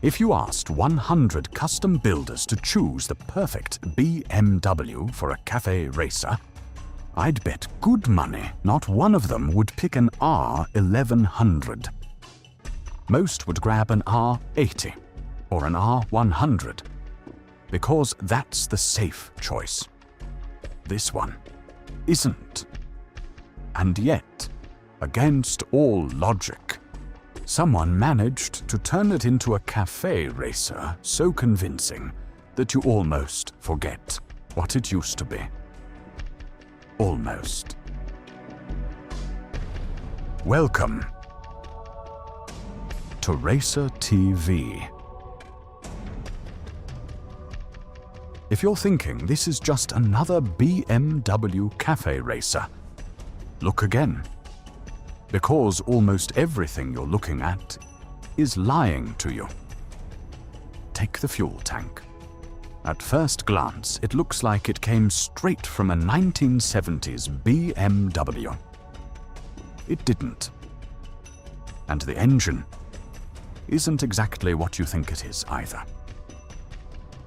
If you asked 100 custom builders to choose the perfect BMW for a cafe racer, I'd bet good money not one of them would pick an R1100. Most would grab an R80 or an R100 because that's the safe choice. This one isn't. And yet, against all logic, someone managed to turn it into a cafe racer so convincing that you almost forget what it used to be. Almost. Welcome to Racer TV. If you're thinking this is just another BMW cafe racer, look again. Because almost everything you're looking at is lying to you. Take the fuel tank. At first glance, it looks like it came straight from a 1970s BMW. It didn't. And the engine isn't exactly what you think it is either.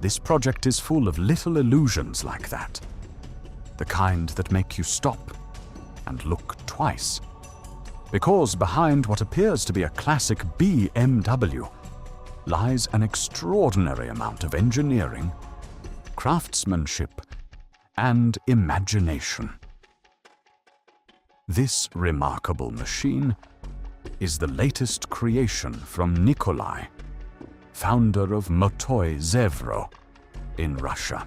This project is full of little illusions like that. The kind that make you stop and look twice. Because behind what appears to be a classic BMW lies an extraordinary amount of engineering, craftsmanship, and imagination. This remarkable machine is the latest creation from Nikolay, founder of Motoizevro in Russia.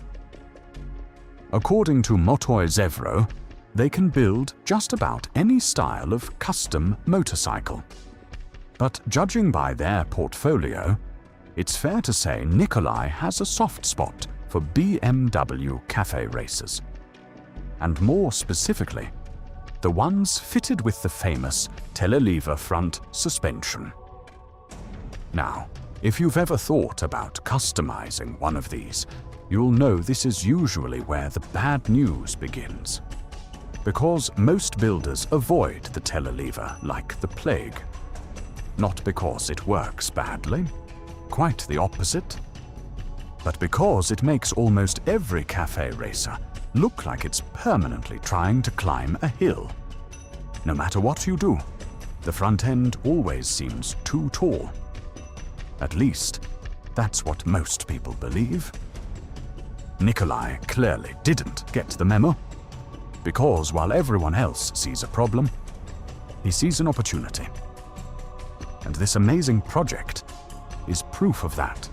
According to Motoizevro, they can build just about any style of custom motorcycle. But judging by their portfolio, it's fair to say Nikolay has a soft spot for BMW cafe racers. And more specifically, the ones fitted with the famous Telelever front suspension. Now, if you've ever thought about customizing one of these, you'll know this is usually where the bad news begins. Because most builders avoid the Telelever like the plague. Not because it works badly, quite the opposite, but because it makes almost every cafe racer look like it's permanently trying to climb a hill. No matter what you do, the front end always seems too tall. At least, that's what most people believe. Nikolay clearly didn't get the memo, because while everyone else sees a problem, he sees an opportunity. And this amazing project is proof of that.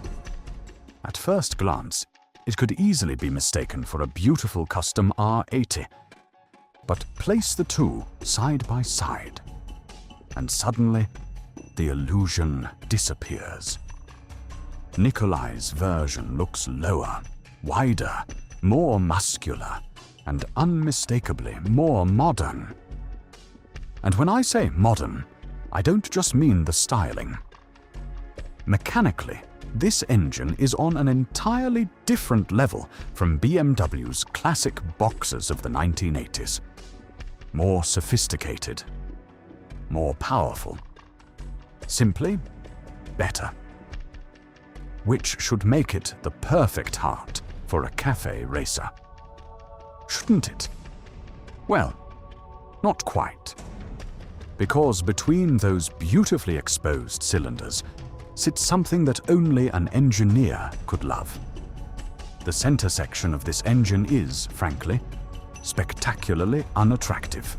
At first glance, it could easily be mistaken for a beautiful custom R80, but place the two side by side, and suddenly the illusion disappears. Nikolay's version looks lower, wider, more muscular, and unmistakably more modern. And when I say modern, I don't just mean the styling. Mechanically, this engine is on an entirely different level from BMW's classic boxers of the 1980s. More sophisticated, more powerful, simply better. Which should make it the perfect heart for a cafe racer. Shouldn't it? Well, not quite. Because between those beautifully exposed cylinders sits something that only an engineer could love. The center section of this engine is, frankly, spectacularly unattractive.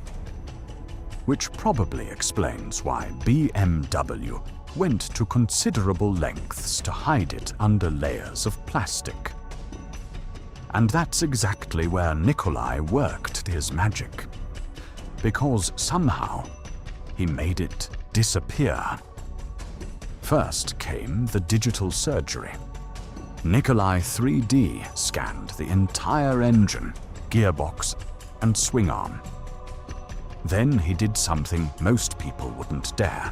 Which probably explains why BMW went to considerable lengths to hide it under layers of plastic. And that's exactly where Nikolay worked his magic. Because somehow, he made it disappear. First came the digital surgery. Nikolay 3D scanned the entire engine, gearbox, and swing arm. Then he did something most people wouldn't dare.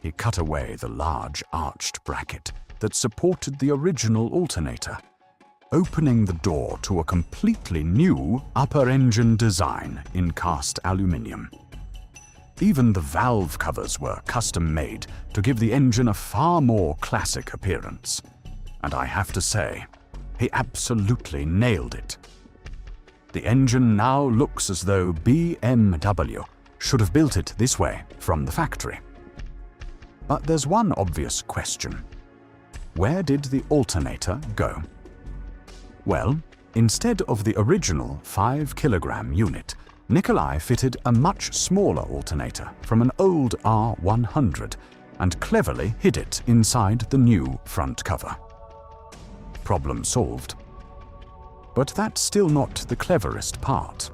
He cut away the large arched bracket that supported the original alternator, opening the door to a completely new upper engine design in cast aluminium. Even the valve covers were custom-made to give the engine a far more classic appearance. And I have to say, he absolutely nailed it. The engine now looks as though BMW should have built it this way from the factory. But there's one obvious question. Where did the alternator go? Well, instead of the original 5-kilogram unit, Nikolay fitted a much smaller alternator from an old R100 and cleverly hid it inside the new front cover. Problem solved. But that's still not the cleverest part.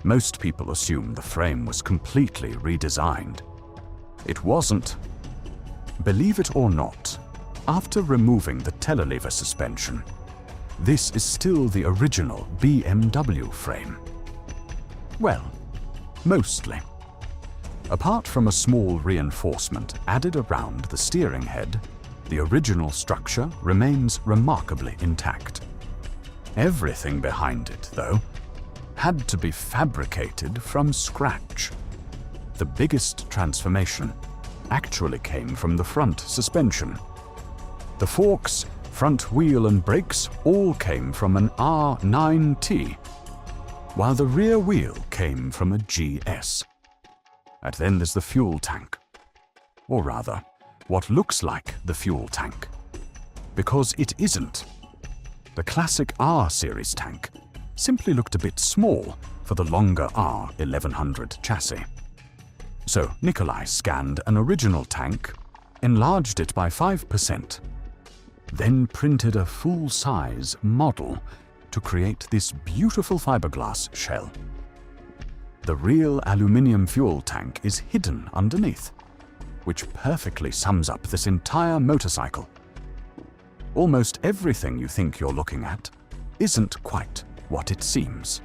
Most people assume the frame was completely redesigned. It wasn't. Believe it or not, after removing the Telelever suspension, this is still the original BMW frame. Well, mostly. Apart from a small reinforcement added around the steering head, the original structure remains remarkably intact. Everything behind it, though, had to be fabricated from scratch. The biggest transformation actually came from the front suspension. The forks, front wheel and brakes all came from an R9T, while the rear wheel came from a GS. And then there's the fuel tank. Or rather, what looks like the fuel tank. Because it isn't. The classic R-series tank simply looked a bit small for the longer R1100 chassis. So Nikolay scanned an original tank, enlarged it by 5%, then printed a full-size model to create this beautiful fiberglass shell. The real aluminium fuel tank is hidden underneath, which perfectly sums up this entire motorcycle. Almost everything you think you're looking at isn't quite what it seems.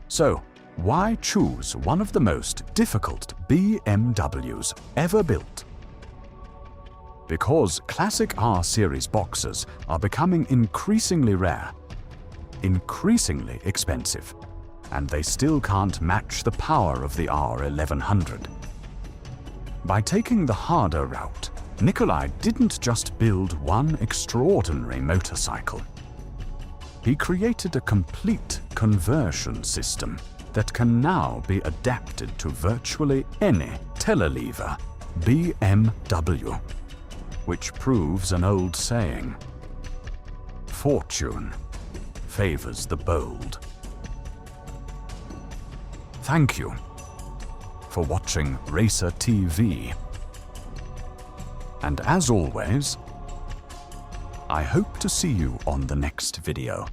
So, why choose one of the most difficult BMWs ever built? Because classic R-series boxers are becoming increasingly rare, increasingly expensive, and they still can't match the power of the R1100. By taking the harder route, Nikolay didn't just build one extraordinary motorcycle. He created a complete conversion system that can now be adapted to virtually any Telelever BMW, which proves an old saying: fortune favors the bold. Thank you for watching Racer TV. And as always, I hope to see you on the next video.